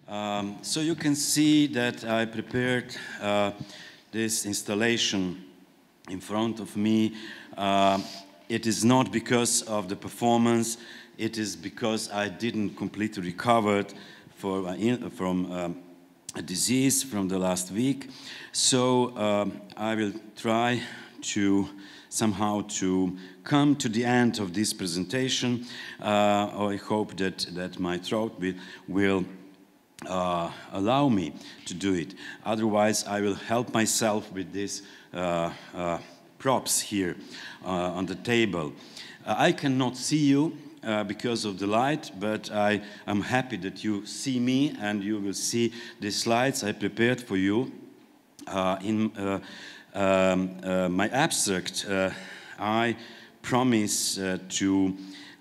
So you can see that I prepared this installation in front of me. It is not because of the performance, it is because I didn't completely recover from a disease from the last week. So I will try to somehow to come to the end of this presentation. I hope that my throat will allow me to do it. Otherwise, I will help myself with these props here on the table. I cannot see you because of the light, but I am happy that you see me and you will see the slides I prepared for you. In my abstract, I promise to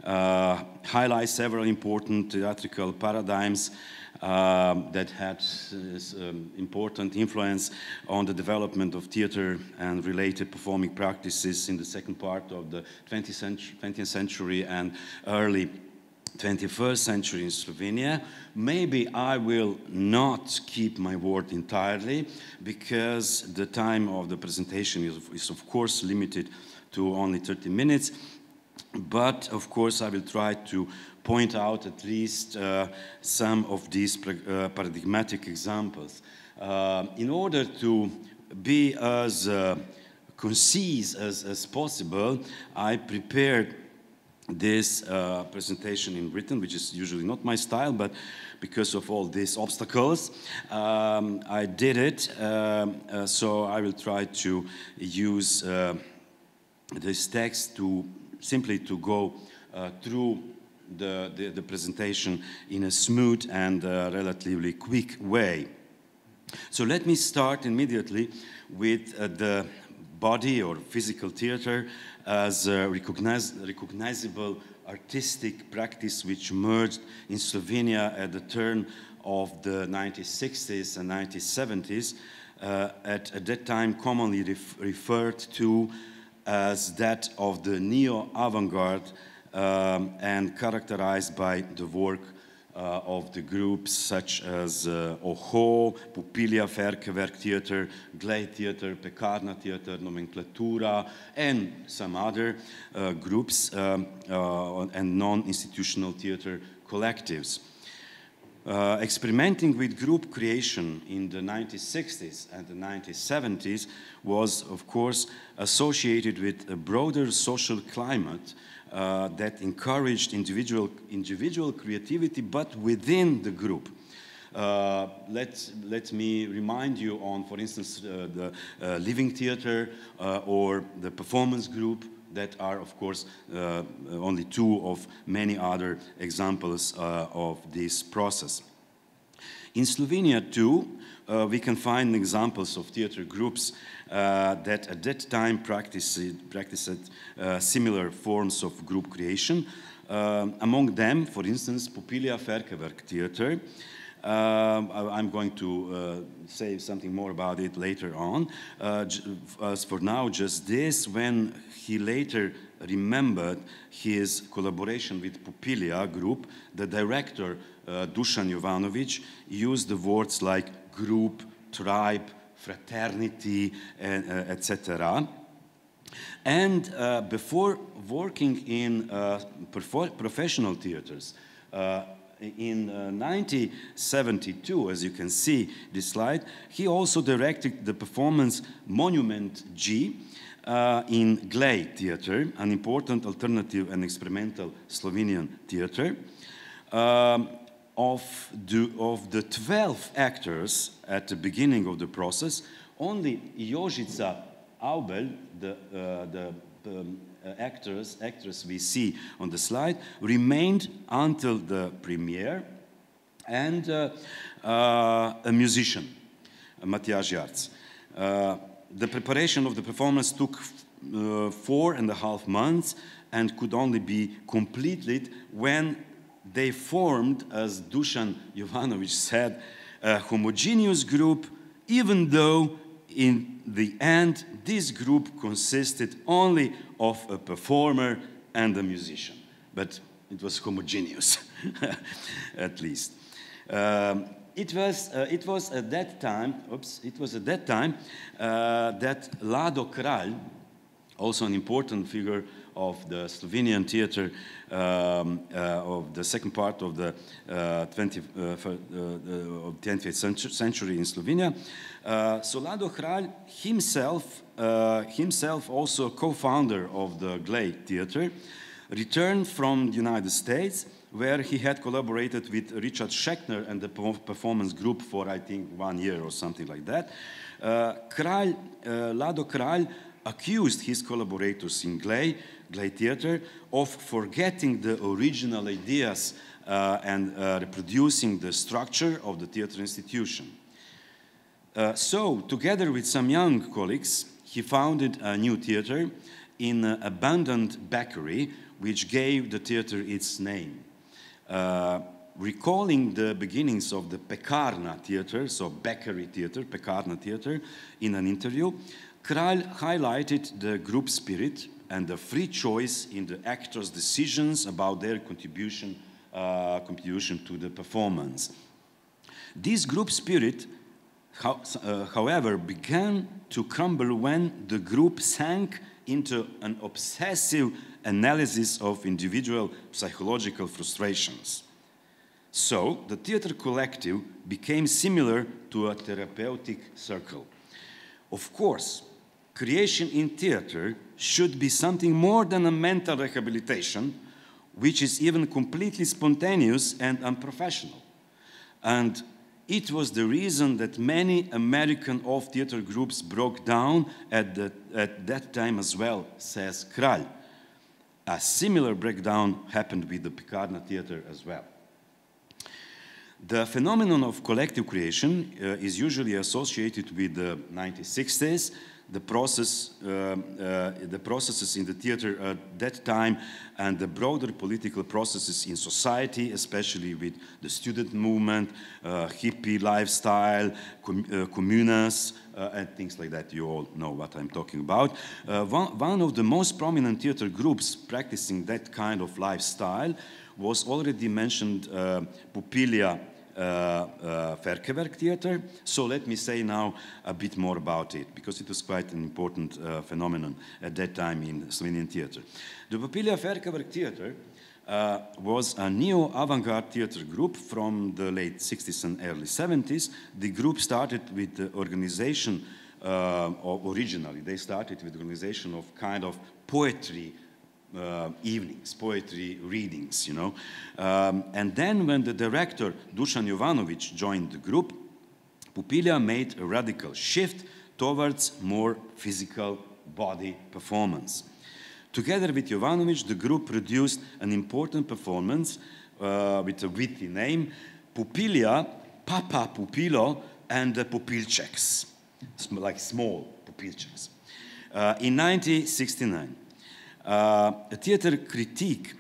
highlight several important theatrical paradigms that had important influence on the development of theater and related performing practices in the second part of the 20th century and early 21st century in Slovenia. Maybe I will not keep my word entirely because the time of the presentation is of course limited to only 30 minutes. But of course I will try to point out at least some of these paradigmatic examples. In order to be as concise as possible, I prepared this presentation in written, which is usually not my style, but because of all these obstacles, I did it. So I will try to use this text to simply to go through the presentation in a smooth and relatively quick way. So let me start immediately with the body or physical theater as a recognizable artistic practice which emerged in Slovenia at the turn of the 1960s and 1970s, at that time commonly referred to as that of the neo-avant-garde and characterized by the work of the groups such as Oho, Pupilja, Ferkewerk Theater, Glej Theater, Pekarna Theater, Nomenklatura, and some other groups and non-institutional theater collectives. Experimenting with group creation in the 1960s and the 1970s was, of course, associated with a broader social climate that encouraged individual creativity, but within the group. Let me remind you on, for instance, the living theater or the performance group that are, of course, only two of many other examples of this process. In Slovenia, too, we can find examples of theater groups that at that time practiced similar forms of group creation. Among them, for instance, Pupilja Ferkewerk Theater. I'm going to say something more about it later on. As for now, just this, when he later remembered his collaboration with Pupilja group, the director, Dušan Jovanović, used the words like group, tribe, fraternity, etc. And before working in professional theaters, in 1972, as you can see this slide, he also directed the performance Monument G in Glej Theater, an important alternative and experimental Slovenian theater. Of the 12 actors at the beginning of the process, only Jožica Aubel, the actress we see on the slide, remained until the premiere, and a musician, Matjaž Jarc. The preparation of the performance took 4.5 months and could only be completed when they formed, as Dušan Jovanović said, a homogeneous group, even though in the end this group consisted only of a performer and a musician. But it was homogeneous, at least. it was at that time. It was at that time that Lado Kralj, also an important figure of the Slovenian theater of the second part of the 20th century in Slovenia. So Lado Kralj himself also co-founder of the Glej Theater, returned from the United States, where he had collaborated with Richard Schechner and the performance group for, I think, 1 year or something like that. Lado Kralj accused his collaborators in Glej Theater of forgetting the original ideas and reproducing the structure of the theater institution. So, together with some young colleagues, he founded a new theater in an abandoned bakery, which gave the theater its name. Recalling the beginnings of the Pekarna theater, so bakery theater, Pekarna theater, in an interview, Kralj highlighted the group spirit and the free choice in the actors' decisions about their contribution to the performance. This group spirit, however, began to crumble when the group sank into an obsessive analysis of individual psychological frustrations. So, the theater collective became similar to a therapeutic circle. Of course, creation in theater should be something more than a mental rehabilitation, which is even completely spontaneous and unprofessional. And it was the reason that many American off-theater groups broke down at that time as well, says Kralj. A similar breakdown happened with the Pekarna theater as well. The phenomenon of collective creation is usually associated with the 1960s, the processes in the theater at that time, and the broader political processes in society, especially with the student movement, hippie lifestyle, communas, and things like that. You all know what I'm talking about. One of the most prominent theater groups practicing that kind of lifestyle was already mentioned Pupilja Ferkewerk Theater. So let me say now a bit more about it, because it was quite an important phenomenon at that time in Slovenian theater. The Pupilja Ferkewerk Theater was a neo-avant-garde theater group from the late 60s and early 70s. The group started with the organization, originally, they started with the organization of kind of poetry evenings, poetry readings, you know. And then when the director, Dušan Jovanović, joined the group, Pupilja made a radical shift towards more physical body performance. Together with Jovanović, the group produced an important performance with a witty name, Pupilja, Papa Pupilo, and the Pupilčeks, like small Pupilčeks. In 1969, a theater critic,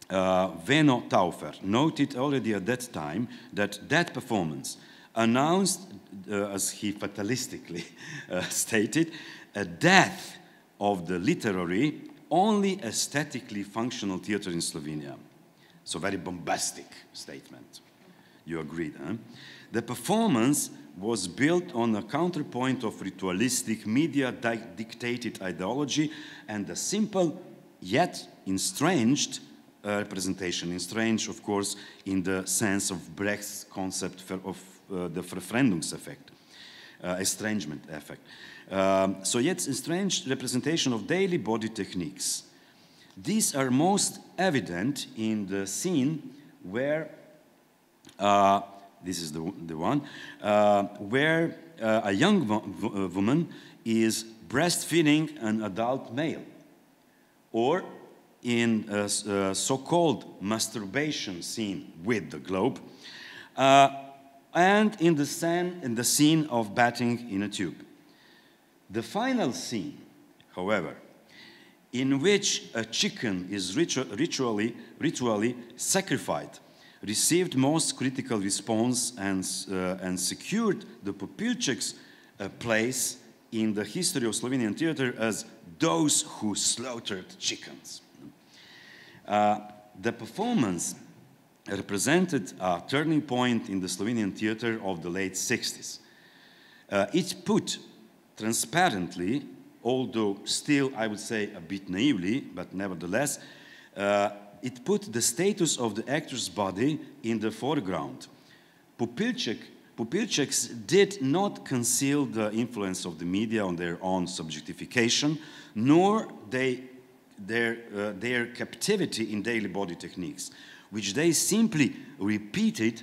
Veno Taufer, noted already at that time that that performance announced, as he fatalistically stated, a death of the literary, only aesthetically functional theater in Slovenia. So very bombastic statement. You agreed, huh? The performance was built on a counterpoint of ritualistic, media-dictated ideology and a simple yet estranged representation. Estranged, of course, in the sense of Brecht's concept of the Verfremdungseffekt, estrangement effect. So yet estranged representation of daily body techniques. These are most evident in the scene where this is the one, where a young woman is breastfeeding an adult male, or in a so-called masturbation scene with the globe, and in the scene of bathing in a tube. The final scene, however, in which a chicken is ritually sacrificed, received most critical response and secured the Pupilčeks' place in the history of Slovenian theater as those who slaughtered chickens. The performance represented a turning point in the Slovenian theater of the late 60s. It put transparently, although still I would say a bit naively, but nevertheless, it put the status of the actor's body in the foreground. Pupilčeks did not conceal the influence of the media on their own subjectification, nor their captivity in daily body techniques, which they simply repeated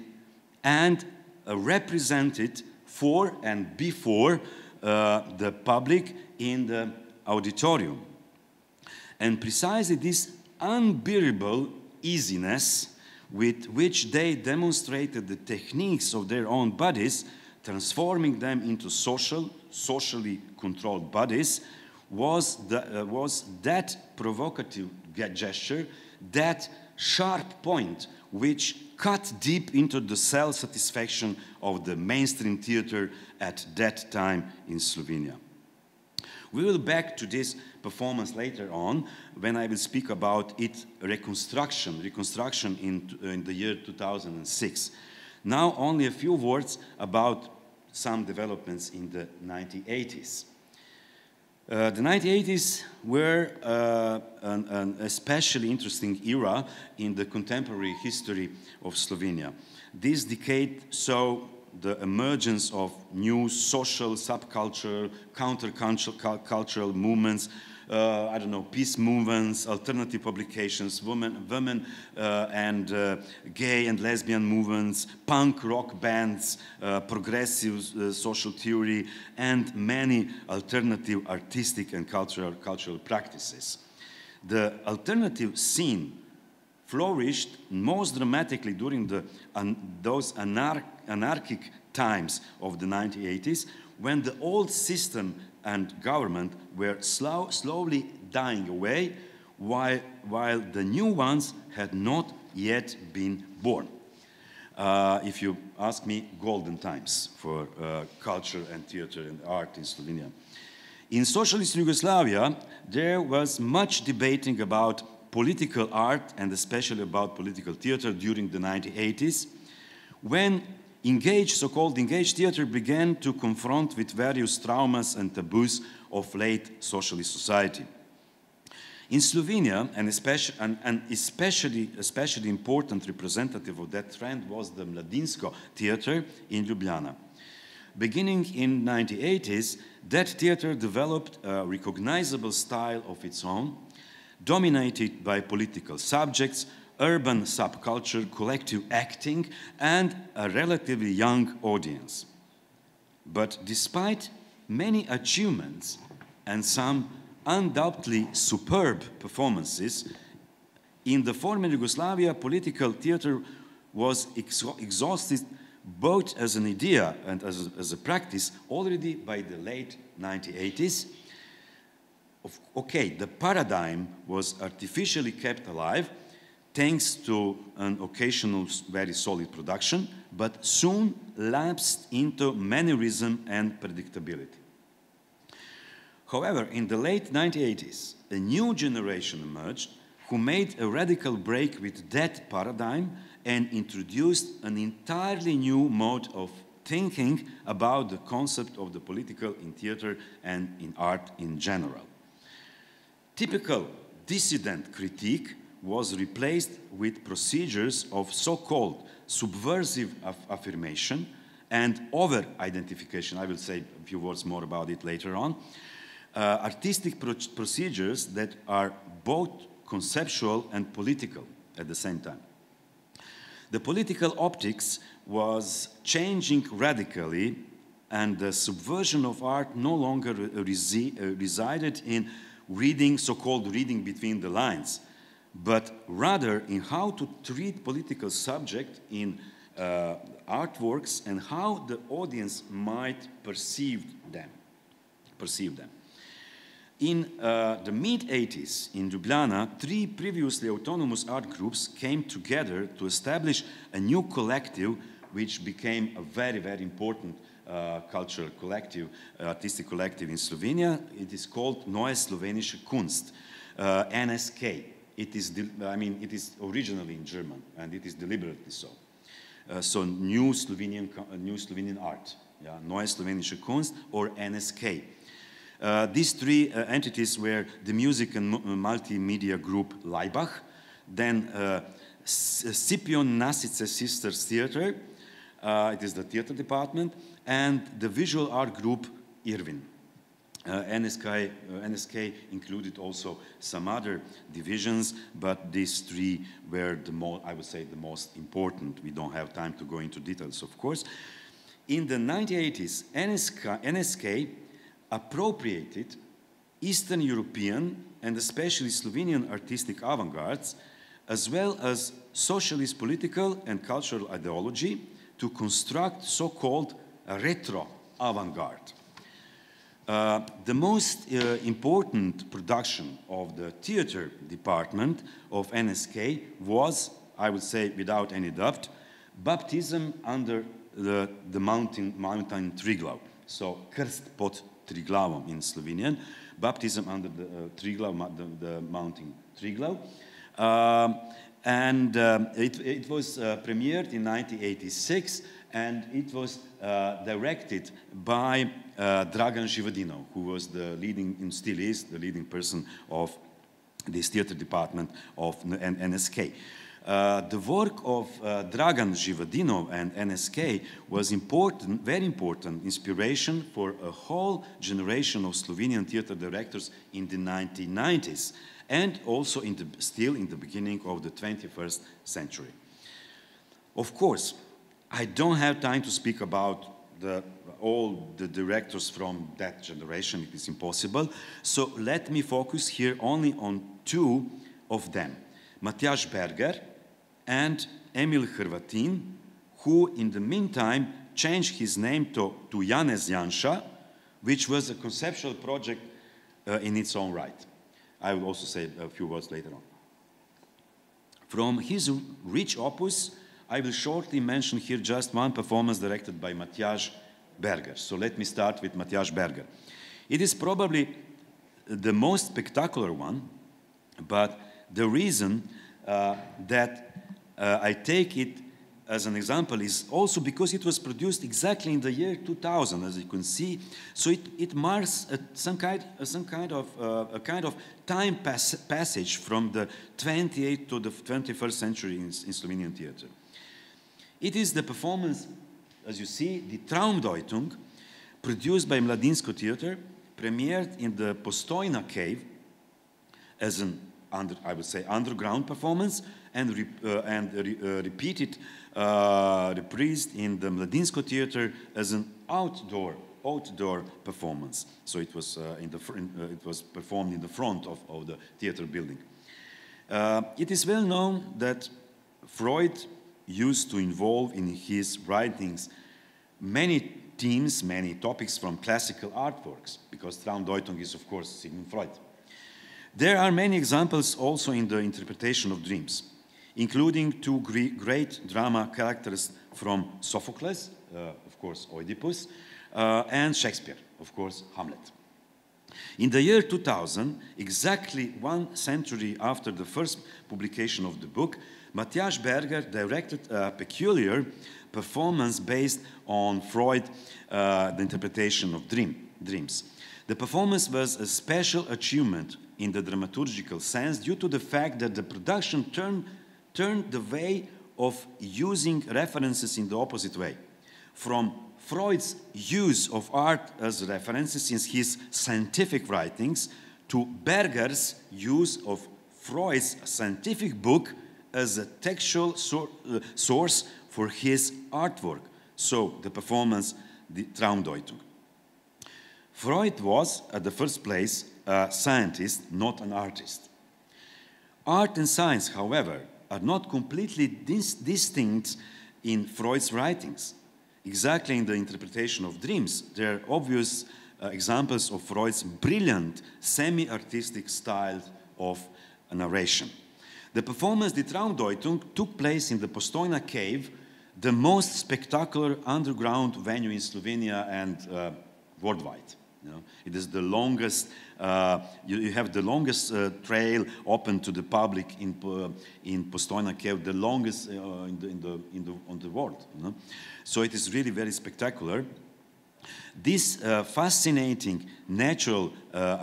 and represented for and before the public in the auditorium. And precisely this unbearable easiness with which they demonstrated the techniques of their own bodies, transforming them into socially controlled bodies, was that provocative gesture, that sharp point which cut deep into the self-satisfaction of the mainstream theater at that time in Slovenia. We will back to this performance later on when I will speak about its reconstruction in the year 2006. Now only a few words about some developments in the 1980s. The 1980s were an especially interesting era in the contemporary history of Slovenia. This decade saw the emergence of new social, subcultural, countercultural movements, I don't know, peace movements, alternative publications, women and gay and lesbian movements, punk rock bands, progressive social theory, and many alternative artistic and cultural practices. The alternative scene flourished most dramatically during those anarchic times of the 1980s, when the old system and government were slowly dying away, while the new ones had not yet been born. If you ask me, golden times for culture and theater and art in Slovenia. In socialist Yugoslavia, there was much debating about political art and especially about political theater during the 1980s, when so-called engaged theater began to confront with various traumas and taboos of late socialist society. In Slovenia, an especially important representative of that trend was the Mladinsko theater in Ljubljana. Beginning in 1980s, that theater developed a recognizable style of its own, dominated by political subjects, urban subculture, collective acting, and a relatively young audience. But despite many achievements and some undoubtedly superb performances, in the former Yugoslavia, political theater was exhausted both as an idea and as a practice already by the late 1980s. Okay, the paradigm was artificially kept alive thanks to an occasional very solid production, but soon lapsed into mannerism and predictability. However, in the late 1980s, a new generation emerged who made a radical break with that paradigm and introduced an entirely new mode of thinking about the concept of the political in theater and in art in general. Typical dissident critique was replaced with procedures of so-called subversive affirmation and over-identification. I will say a few words more about it later on. Artistic procedures that are both conceptual and political at the same time. The political optics was changing radically, and the subversion of art no longer resided in reading, so-called reading between the lines, but rather in how to treat political subject in artworks and how the audience might perceive them. In the mid-80s in Ljubljana, 3 previously autonomous art groups came together to establish a new collective which became a very, very important cultural collective, artistic collective in Slovenia. It is called Neue Slowenische Kunst, NSK. it is, it is originally in German, and it is deliberately so. So new Slovenian art, yeah, Neue Slowenische Kunst, or NSK. These three entities were the music and multimedia group Laibach, then Scipion Nasice Sisters Theater, it is the theater department, and the visual art group Irvin. NSK included also some other divisions, but these three were I would say, the most important. We don't have time to go into details, of course. In the 1980s, NSK appropriated Eastern European and especially Slovenian artistic avant-gardes, as well as socialist political and cultural ideology, to construct so-called retro avant-garde. The most important production of the theater department of NSK was, I would say without any doubt, Baptism under the mountain Triglav. So, Krst pod Triglavom in Slovenian, Baptism under the Triglav, the mountain Triglav. It was premiered in 1986, and it was directed by Dragan Živadinov, who was the leading, and still is, the leading person of this theater department of NSK. The work of Dragan Živadinov and NSK was important, very important inspiration for a whole generation of Slovenian theater directors in the 1990s, and also still in the beginning of the 21st century. Of course, I don't have time to speak about all the directors from that generation. It is impossible. So let me focus here only on two of them, Matjaž Berger and Emil Hrvatin, who in the meantime changed his name to Janez Janša, which was a conceptual project in its own right. I will also say a few words later on. From his rich opus, I will shortly mention here just one performance directed by Matjaž Berger. So let me start with Matjaž Berger. It is probably the most spectacular one, but the reason that I take it as an example is also because it was produced exactly in the year 2000, as you can see. So it marks some kind of time passage from the 28th to the 21st century in Slovenian theater. It is the performance, as you see, the Traumdeutung, produced by Mladinsko Theater, premiered in the Postojna Cave as an, I would say, underground performance, and repeated, reprised in the Mladinsko Theater as an outdoor performance. So it was it was performed in the front of the theater building. It is well known that Freud used to involve in his writings many themes, many topics from classical artworks, because Traumdeutung is, of course, Sigmund Freud. There are many examples also in the interpretation of dreams, including two great drama characters from Sophocles, of course, Oedipus, and Shakespeare, of course, Hamlet. In the year 2000, exactly 1 century after the first publication of the book, Matjaž Berger directed a peculiar performance based on Freud, the interpretation of dreams. The performance was a special achievement in the dramaturgical sense due to the fact that the production turned the way of using references in the opposite way. From Freud's use of art as references in his scientific writings to Berger's use of Freud's scientific book as a textual source for his artwork. So the performance, the Traumdeutung. Freud was, at the first place, a scientist, not an artist. Art and science, however, are not completely distinct in Freud's writings. Exactly in the interpretation of dreams, there are obvious examples of Freud's brilliant semi-artistic style of narration. The performance, the Traumdeutung, took place in the Postojna Cave, the most spectacular underground venue in Slovenia and worldwide. You know, it is the longest. You have the longest trail open to the public in Postojna cave, the longest on the world. You know? So it is really very spectacular. This fascinating natural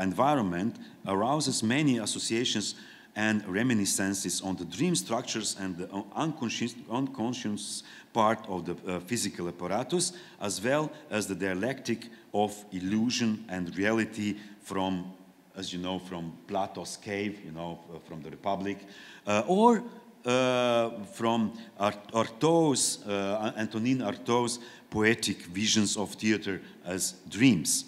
environment arouses many associations and reminiscences on the dream structures and the unconscious part of the physical apparatus, as well as the dialectic of illusion and reality from, as you know, from Plato's cave, you know, from the Republic, or from Antonin Artaud's poetic visions of theater as dreams.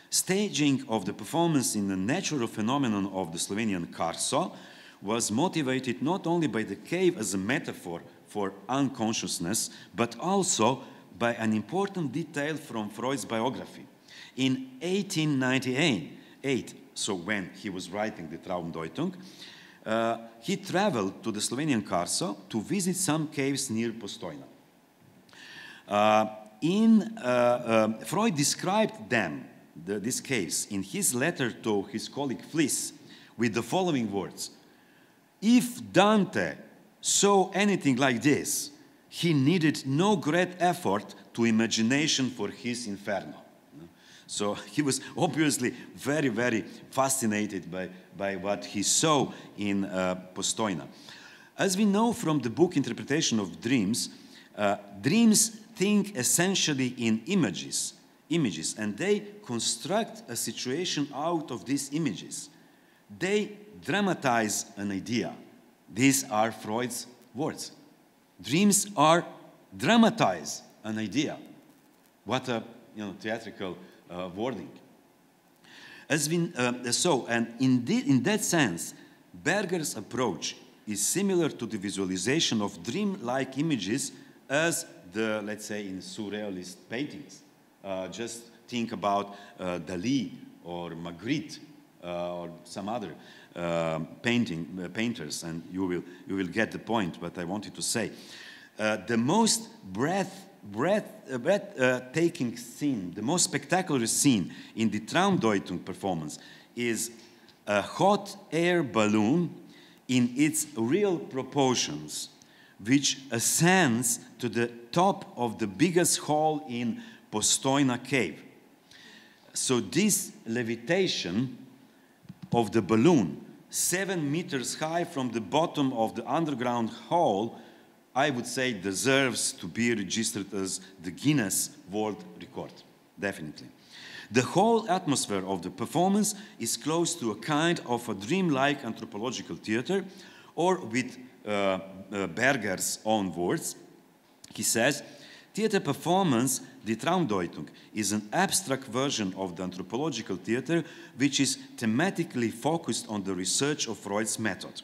Staging of the performance in the natural phenomenon of the Slovenian Karso was motivated not only by the cave as a metaphor for unconsciousness, but also by an important detail from Freud's biography. In 1898, so when he was writing the Traumdeutung, he traveled to the Slovenian Karso to visit some caves near Postojna. Freud described them, these caves, in his letter to his colleague Fliss with the following words: "If Dante saw anything like this, he needed no great effort to imagination for his Inferno." So he was obviously very, very fascinated by what he saw in Postojna. As we know from the book Interpretation of Dreams, dreams think essentially in images, and they construct a situation out of these images. They dramatize an idea. These are Freud's words. Dreams are dramatize an idea. What a theatrical wording. And in that sense, Berger's approach is similar to the visualization of dream-like images as the, let's say, in surrealist paintings. Just think about Dali or Magritte or some other painters, and you will get the point what I wanted to say. The most breathtaking scene, the most spectacular scene in the Traumdeutung performance is a hot air balloon in its real proportions, which ascends to the top of the biggest hall in Postojna cave. So this levitation of the balloon, 7 meters high from the bottom of the underground hall, I would say deserves to be registered as the Guinness World Record, definitely. The whole atmosphere of the performance is close to a kind of a dreamlike anthropological theater, or with Berger's own words, he says, "Theater performance, the Traumdeutung, is an abstract version of the anthropological theater which is thematically focused on the research of Freud's method."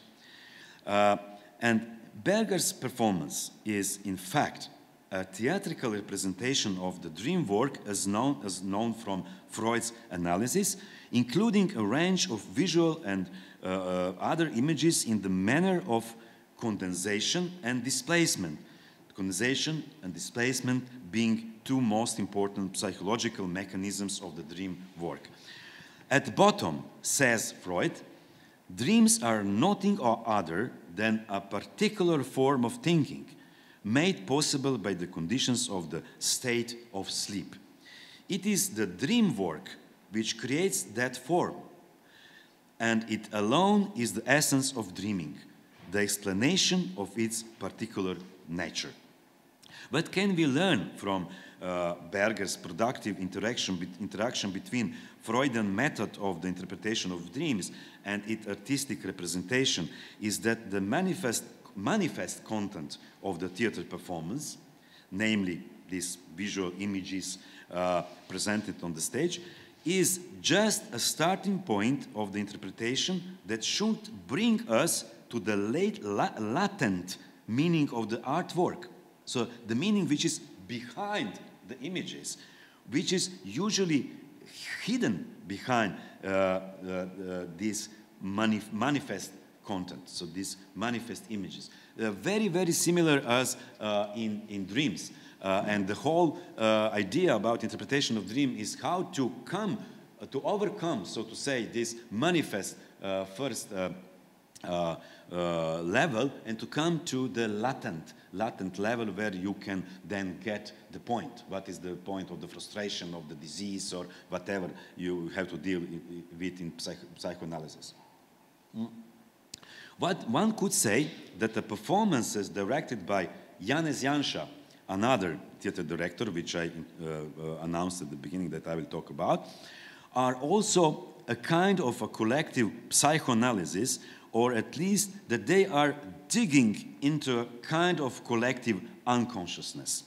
And Berger's performance is, in fact, a theatrical representation of the dream work as known from Freud's analysis, including a range of visual and other images in the manner of condensation and displacement. Condensation and displacement being two most important psychological mechanisms of the dream work. At the bottom, says Freud, dreams are nothing other than a particular form of thinking, made possible by the conditions of the state of sleep. It is the dream work which creates that form, and it alone is the essence of dreaming, the explanation of its particular nature. What can we learn from Berger's productive interaction between Freudian method of the interpretation of dreams and its artistic representation is that the manifest content of the theater performance, namely these visual images presented on the stage, is just a starting point of the interpretation that should bring us to the latent meaning of the artwork. So the meaning which is behind the images, which is usually hidden behind this manifest content, so these manifest images. Very, very similar as in dreams. And the whole idea about interpretation of dream is how to come to overcome, so to say, this manifest first level, and to come to the latent level where you can then get the point. What is the point of the frustration of the disease or whatever you have to deal with in psychoanalysis? What one could say that the performances directed by Janez Janša, another theater director, which I announced at the beginning that I will talk about, are also a kind of a collective psychoanalysis, or at least that they are digging into a kind of collective unconsciousness.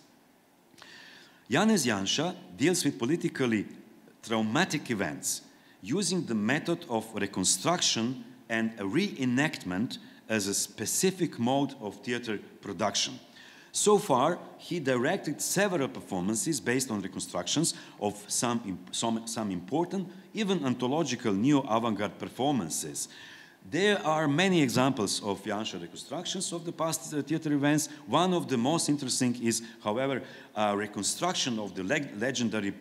Janez Janša deals with politically traumatic events using the method of reconstruction and a reenactment as a specific mode of theater production. So far, he directed several performances based on reconstructions of some important, even ontological neo-avant-garde performances. There are many examples of Janša reconstructions of the past theater events. One of the most interesting is, however, a reconstruction of the legendary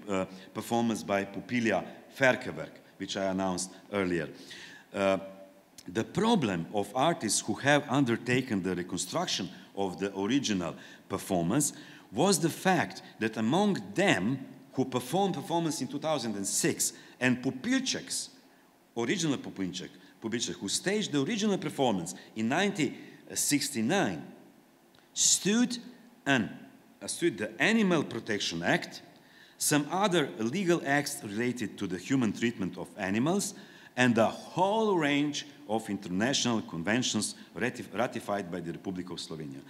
performance by Pupilja Ferkewerk, which I announced earlier. The problem of artists who have undertaken the reconstruction of the original performance was the fact that among them who performed performance in 2006 and Pupilček's original Pupilček, who staged the original performance in 1969, stood the Animal Protection Act, some other legal acts related to the human treatment of animals, and a whole range of international conventions ratified by the Republic of Slovenia.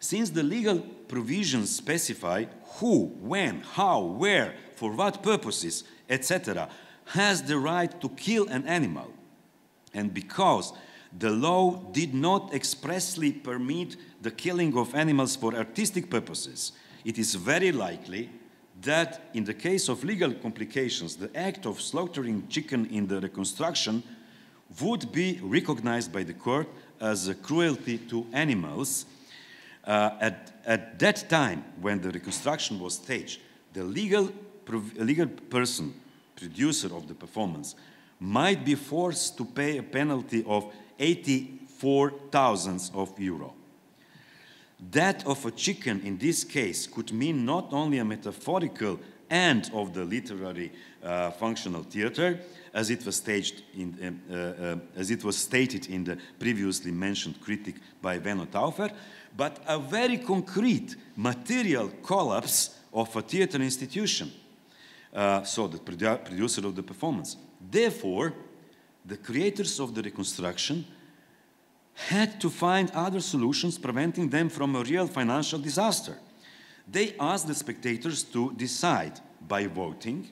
Since the legal provisions specify who, when, how, where, for what purposes, etc., has the right to kill an animal, and because the law did not expressly permit the killing of animals for artistic purposes, it is very likely that in the case of legal complications, the act of slaughtering chicken in the reconstruction would be recognized by the court as a cruelty to animals. At that time, when the reconstruction was staged, the legal person, producer of the performance, might be forced to pay a penalty of 84,000 euro. That of a chicken in this case could mean not only a metaphorical end of the literary functional theater, as it was stated in the previously mentioned critic by Benno Taufer, but a very concrete material collapse of a theater institution. So the producer of the performance. Therefore, the creators of the reconstruction had to find other solutions preventing them from a real financial disaster. They asked the spectators to decide by voting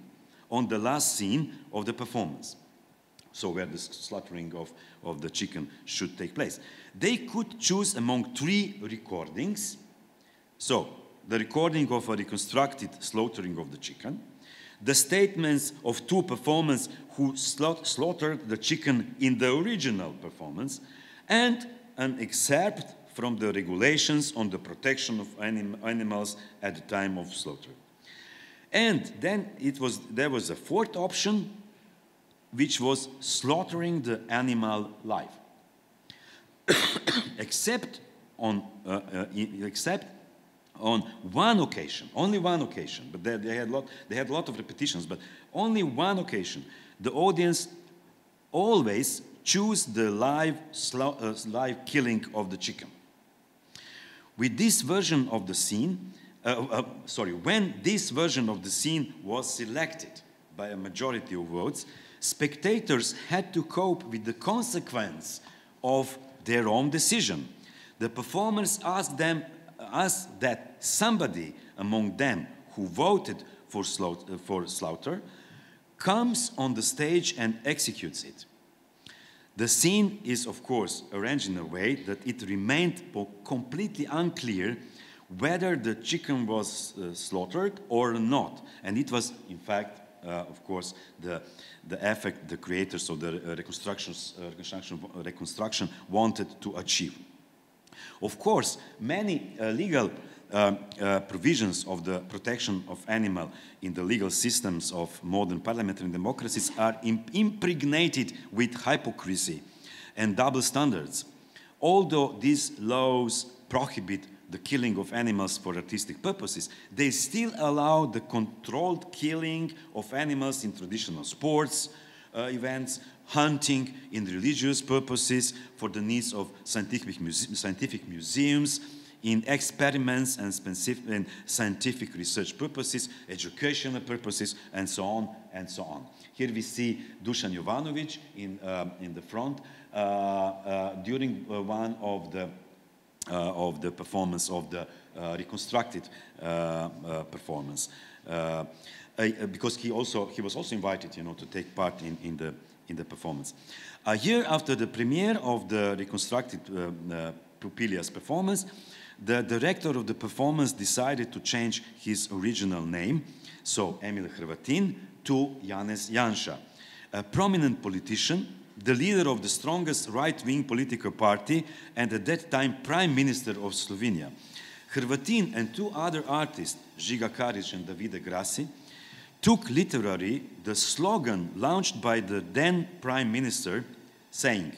on the last scene of the performance, so where the slaughtering of the chicken should take place. They could choose among 3 recordings. So, the recording of a reconstructed slaughtering of the chicken, the statements of 2 performers who slaughtered the chicken in the original performance, and an excerpt from the regulations on the protection of animals at the time of slaughter. And then there was a 4th option, which was slaughtering the animal live, except on one occasion, only one occasion, but they had a lot of repetitions, but only one occasion, the audience always choose the live killing of the chicken. With this version of the scene, when this version of the scene was selected by a majority of votes, spectators had to cope with the consequence of their own decision. The performers asked that somebody among them who voted for slaughter comes on the stage and executes it. The scene is, of course, arranged in a way that it remained completely unclear whether the chicken was slaughtered or not. And it was, in fact, of course, the effect the creators of the reconstruction wanted to achieve. Of course, many legal provisions of the protection of animal in the legal systems of modern parliamentary democracies are impregnated with hypocrisy and double standards. Although these laws prohibit the killing of animals for artistic purposes, they still allow the controlled killing of animals in traditional sports, events, hunting in religious purposes for the needs of scientific museums, in experiments and scientific research purposes, educational purposes, and so on and so on. Here we see Dusan Jovanović in the front during one of the performance of the reconstructed performance, because he was also invited, to take part in the performance. A year after the premiere of the reconstructed Pupilia's performance, the director of the performance decided to change his original name, so Emil Hrvatin, to Janez Janša, a prominent politician, the leader of the strongest right-wing political party, and at that time Prime Minister of Slovenia. Hrvatin and two other artists, Žiga Karić and Davide Grasi, took literally the slogan launched by the then Prime Minister, saying,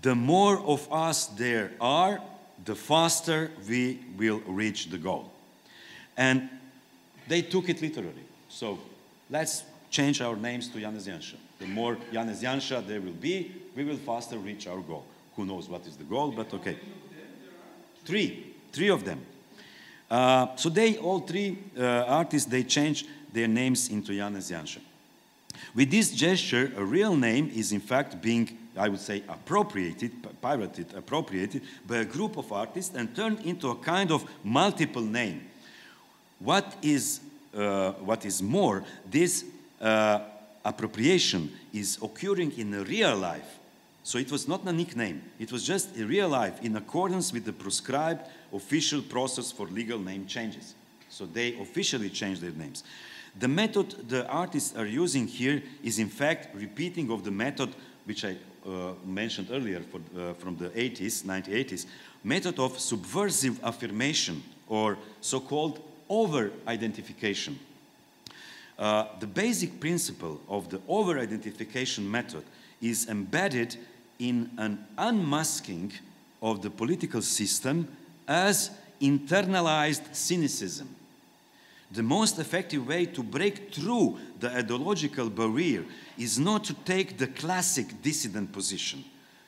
"The more of us there are, the faster we will reach the goal." And they took it literally. So let's change our names to Janez Janša. The more Janez Janša there will be, we will faster reach our goal. Who knows what is the goal, but okay. Three of them. So all three artists, they changed their names into Janez Janša. With this gesture, a real name is in fact being, I would say, appropriated by a group of artists and turned into a kind of multiple name. What is more, this appropriation is occurring in a real life. So it was not a nickname. It was just a real life in accordance with the prescribed official process for legal name changes. So they officially changed their names. The method the artists are using here is in fact repeating of the method which I mentioned earlier from the 1980s, method of subversive affirmation or so-called over-identification. The basic principle of the over-identification method is embedded in an unmasking of the political system as internalized cynicism. The most effective way to break through the ideological barrier is not to take the classic dissident position,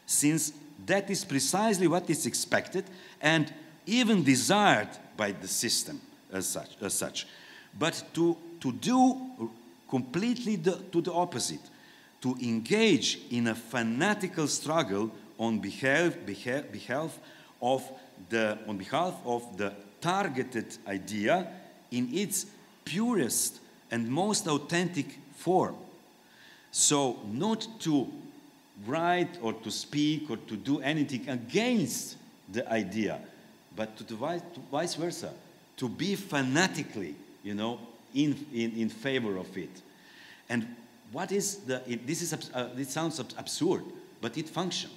since that is precisely what is expected and even desired by the system as such. But to do completely to the opposite, to engage in a fanatical struggle on behalf of the targeted idea in its purest and most authentic form. So not to write or to speak or to do anything against the idea, but to vice versa, to be fanatically, in favor of it. And what is it sounds absurd, but it functions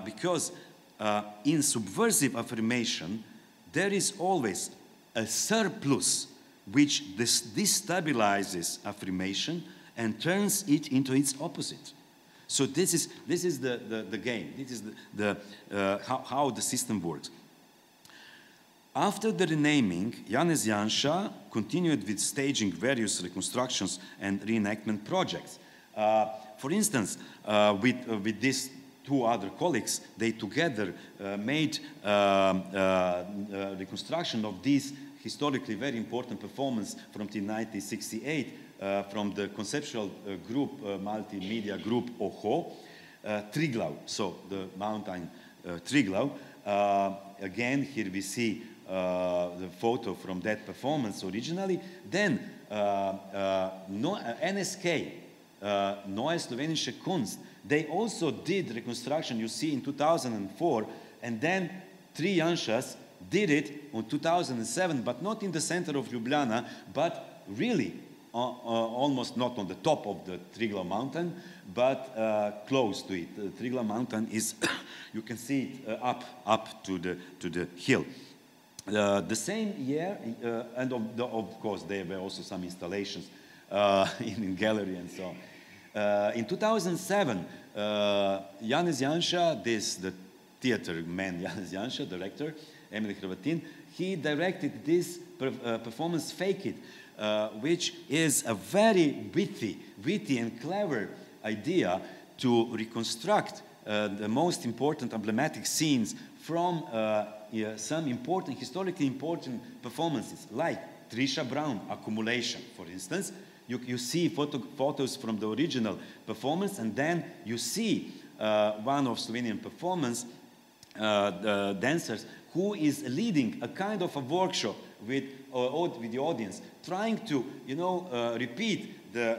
because in subversive affirmation there is always a surplus which destabilizes affirmation and turns it into its opposite. So this is the game. This is how the system works. After the renaming, Janez Janša continued with staging various reconstructions and reenactment projects. For instance, with these two other colleagues, they together made reconstruction of this historically very important performance from 1968 from the conceptual group, multimedia group OHO, Triglav, so the mountain Triglav. Again, here we see the photo from that performance originally. Then NSK, Neue Slowenische Kunst, they also did reconstruction, you see, in 2004, and then three Janšas did it in 2007, but not in the center of Ljubljana, but really almost not on the top of the Triglav mountain, but close to it. The Triglav mountain is, you can see it up to the hill. The same year, and of course there were also some installations in gallery and so on. In 2007, Janez Janša, the theater man Janez Janša, director, Emil Hrvatin, he directed this performance Fake It, which is a very witty and clever idea to reconstruct the most important emblematic scenes from some important, historically important performances, like Trisha Brown, Accumulation, for instance. You see photos from the original performance, and then you see one of Slovenian performance dancers who is leading a kind of a workshop with the audience, trying to, repeat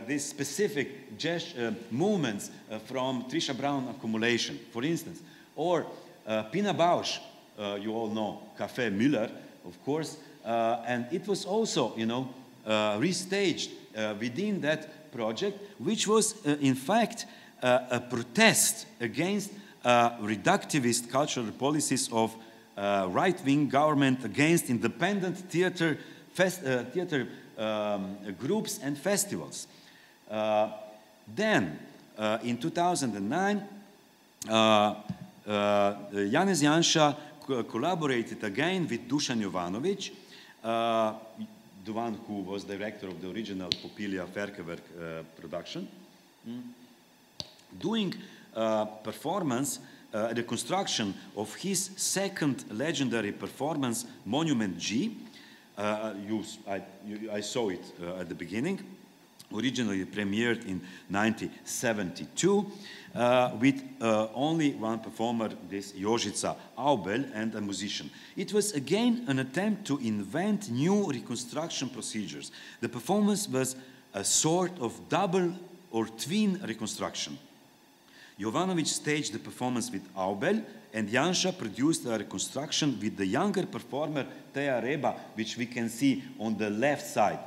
these specific movements from Trisha Brown Accumulation, for instance. Or Pina Bausch, you all know, Café Müller, of course, and it was also, restaged within that project, which was, in fact, a protest against reductivist cultural policies of right-wing government against independent theater groups and festivals. Then, in 2009, Janez Janša collaborated again with Dušan Jovanović, the one who was director of the original Popilia Ferkeverk production, doing performance, the construction of his second legendary performance, Monument G. I saw it at the beginning, originally premiered in 1972, with only one performer, this Jožica Aubel, and a musician. It was again an attempt to invent new reconstruction procedures. The performance was a sort of double or twin reconstruction. Jovanović staged the performance with Aubel, and Janša produced a reconstruction with the younger performer Teja Reba, which we can see on the left side,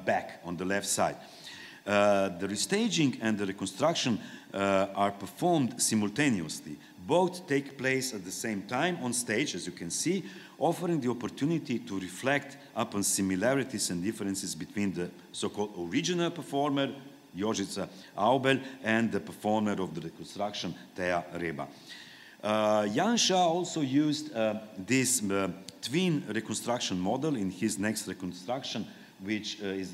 back on the left side. The restaging and the reconstruction are performed simultaneously. Both take place at the same time on stage, as you can see, offering the opportunity to reflect upon similarities and differences between the so-called original performer, Jožica Aubel, and the performer of the reconstruction, Teja Reba. Janša also used this twin reconstruction model in his next reconstruction, which is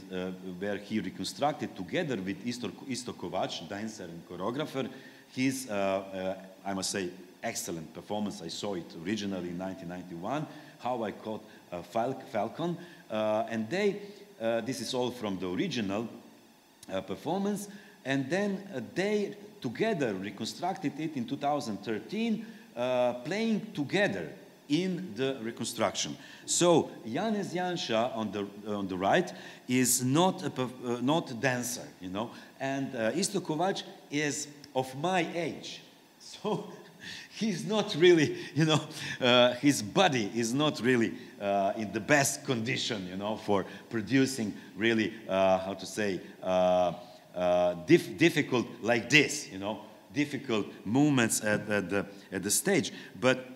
where he reconstructed together with Isto Kovač, dancer and choreographer, his, I must say, excellent performance. I saw it originally in 1991, How I Caught a Falcon. And this is all from the original performance, and then they together reconstructed it in 2013, playing together in the reconstruction. So Janez Janša on the right is not a dancer, and Isto Kovač is of my age, so he's not really, his body is not really in the best condition, for producing really, how to say, difficult like this, difficult movements at the stage. But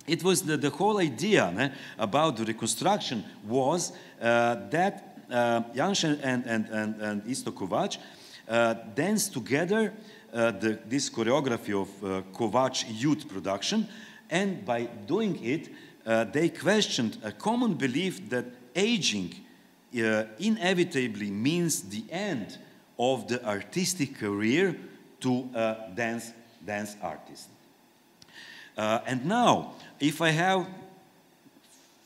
it was the whole idea about the reconstruction was that Janša and Isto Kovač danced together this choreography of Kovač youth production, and by doing it, they questioned a common belief that aging inevitably means the end of the artistic career to a dance artist. And now, if I have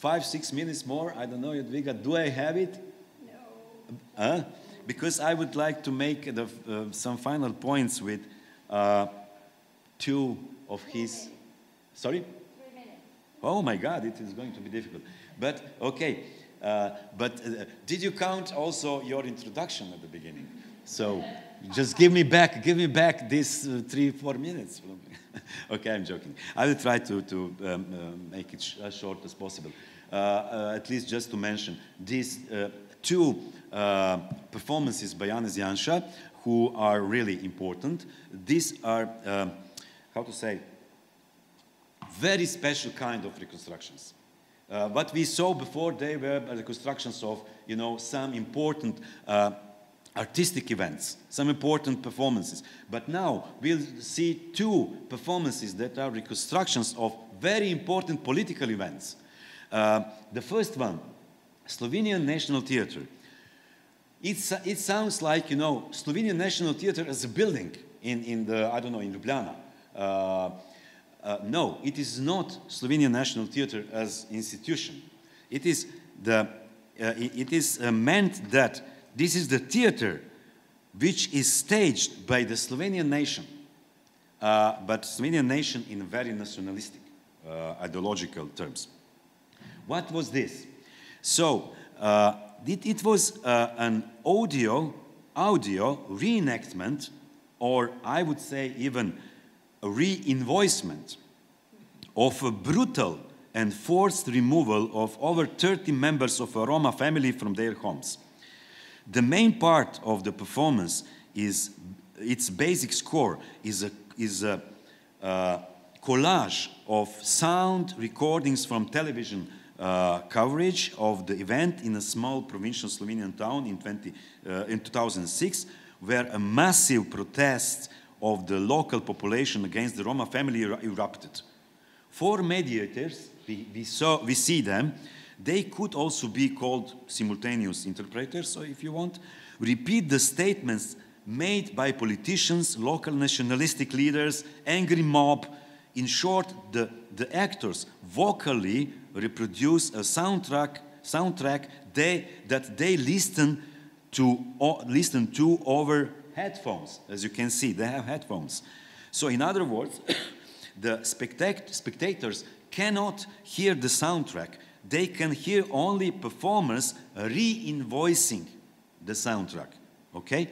5-6 minutes more, I don't know, Jadwiga, do I have it? No. Because I would like to make some final points with two of his... Sorry? 3 minutes. Oh my God, it is going to be difficult. But, okay. Did you count also your introduction at the beginning? So, just give me back these 3-4 minutes. Okay, I'm joking. I will try to make it as short as possible. At least just to mention these two performances by Janez Janša, who are really important. These are, how to say, very special kind of reconstructions. What we saw before, they were reconstructions of, you know, some important artistic events, some important performances. But now we'll see two performances that are reconstructions of very important political events. The first one, Slovenian National Theatre. It sounds like, you know, Slovenian National Theatre as a building in the, I don't know, in Ljubljana. No, it is not Slovenian National Theatre as institution. It is meant that this is the theatre which is staged by the Slovenian nation, but Slovenian nation in very nationalistic, ideological terms. What was this? So it was an audio reenactment, or I would say even a re-invoicement of a brutal and forced removal of over 30 members of a Roma family from their homes. The main part of the performance is, its basic score is a collage of sound recordings from television coverage of the event in a small provincial Slovenian town in 2006, where a massive protest of the local population against the Roma family erupted. Four mediators, we see them. They could also be called simultaneous interpreters, so if you want, repeat the statements made by politicians, local nationalistic leaders, angry mob. In short, the actors vocally reproduce a soundtrack that they listen to over headphones. As you can see, they have headphones. So in other words, the spectators cannot hear the soundtrack. They can hear only performers re-invoicing the soundtrack, okay?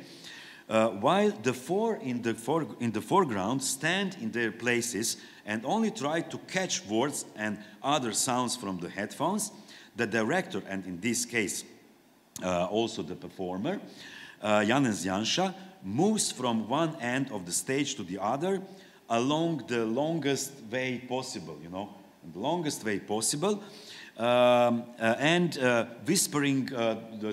While the four in the foreground stand in their places and only try to catch words and other sounds from the headphones, the director, and in this case also the performer, Janez Janša, moves from one end of the stage to the other along the longest way possible, you know, the longest way possible, and whispering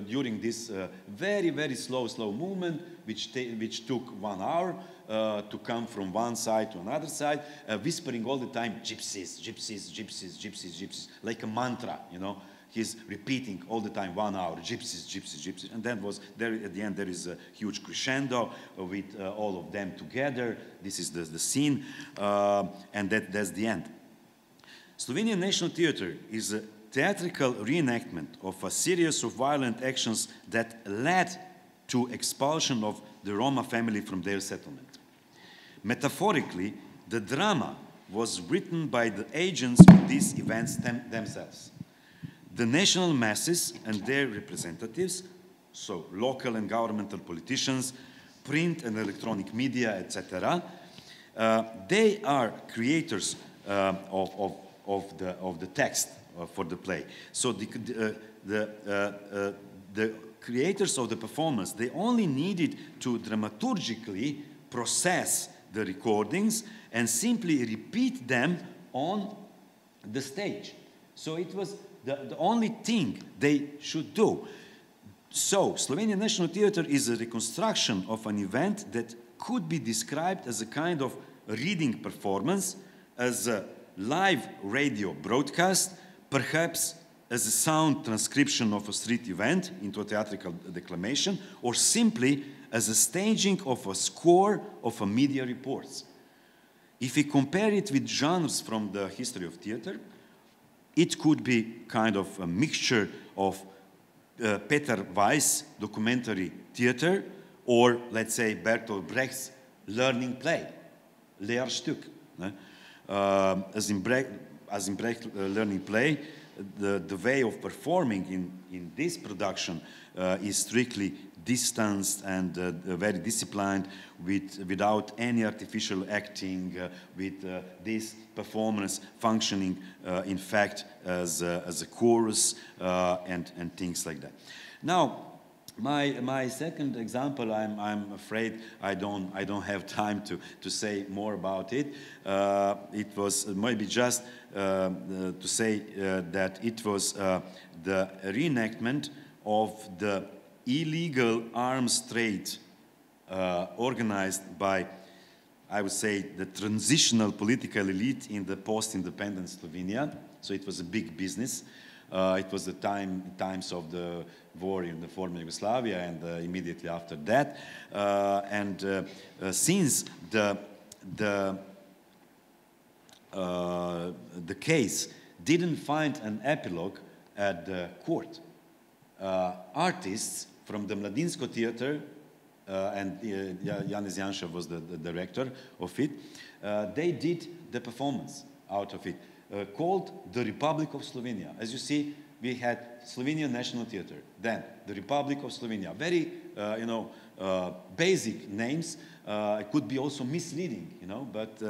during this very, very slow movement, which took 1 hour to come from one side to another side, whispering all the time, gypsies, gypsies, gypsies, gypsies, gypsies, like a mantra, you know. He's repeating all the time, 1 hour, gypsies, gypsies, gypsies. And then was there at the end, there is a huge crescendo with all of them together. This is the scene, and that's the end. Slovenian National Theatre is a theatrical reenactment of a series of violent actions that led to expulsion of the Roma family from their settlement. Metaphorically, the drama was written by the agents of these events themselves. The national masses and their representatives, so local and governmental politicians, print and electronic media, etc., they are creators of the text for the play. So the creators of the performance, they only needed to dramaturgically process the recordings and simply repeat them on the stage. So it was the only thing they should do. So Slovenian National Theatre is a reconstruction of an event that could be described as a kind of reading performance, as a live radio broadcast, perhaps as a sound transcription of a street event into a theatrical declamation, or simply as a staging of a score of a media reports. If we compare it with genres from the history of theater, it could be kind of a mixture of Peter Weiss documentary theater, or let's say Bertolt Brecht's learning play, Lehrstück. As in Brecht learning play, the way of performing in this production is strictly distanced and very disciplined, without any artificial acting, with this performance functioning, in fact, as a chorus and things like that. Now, My second example, I'm afraid I don't have time to say more about it. It was maybe just to say that it was the reenactment of the illegal arms trade organized by, I would say, the transitional political elite in the post-independence Slovenia. So it was a big business. It was the times of the war in the former Yugoslavia and immediately after that. Since the case didn't find an epilogue at the court, artists from the Mladinsko Theater, and Janez Janša was the director of it, they did the performance out of it, called the Republic of Slovenia. As you see, we had Slovenian National Theater, then the Republic of Slovenia. Very, basic names. It could be also misleading, but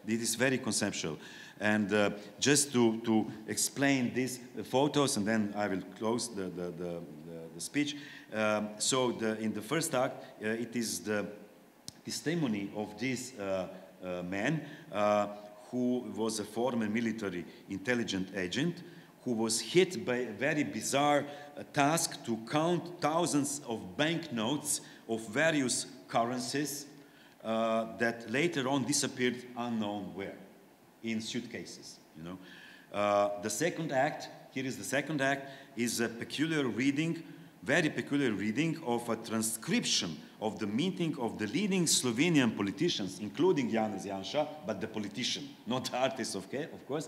it is very conceptual. And just to explain these photos, and then I will close the speech. In the first act, it is the testimony of this man who was a former military intelligence agent, who was hit by a very bizarre task to count thousands of banknotes of various currencies that later on disappeared unknown where, in suitcases. The second act, here is the second act, is a peculiar reading, very peculiar reading of a transcription of the meeting of the leading Slovenian politicians, including Janez Janša, but the politician, not the artist, of course,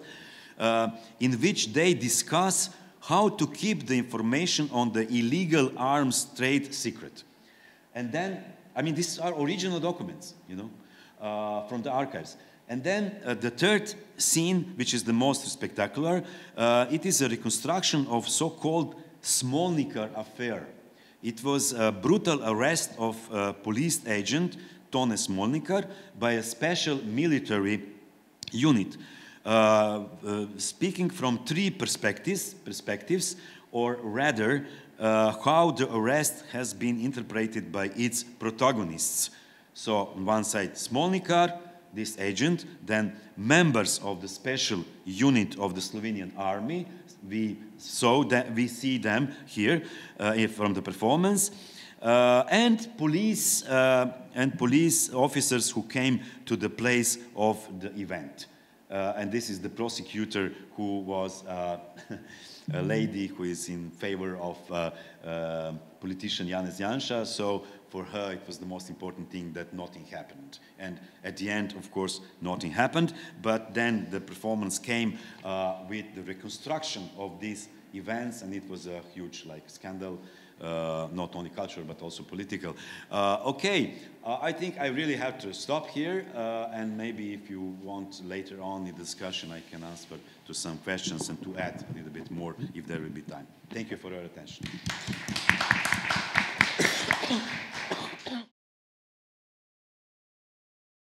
in which they discuss how to keep the information on the illegal arms trade secret. And then, these are original documents, from the archives. And then the third scene, which is the most spectacular, it is a reconstruction of so-called Smolnikar affair. It was a brutal arrest of a police agent, Tone Smolnikar, by a special military unit. Speaking from three perspectives, or rather, how the arrest has been interpreted by its protagonists. So, on one side, Smolnikar, this agent, then members of the special unit of the Slovenian army. We see them here from the performance, and police officers who came to the place of the event. And this is the prosecutor, who was a lady who is in favor of politician Janez Janša. So for her, it was the most important thing that nothing happened. And at the end, of course, nothing happened. But then the performance came with the reconstruction of these events, and it was a huge scandal, not only cultural but also political. I think I really have to stop here, and maybe if you want later on in the discussion, I can answer to some questions and to add a little bit more if there will be time. Thank you for your attention.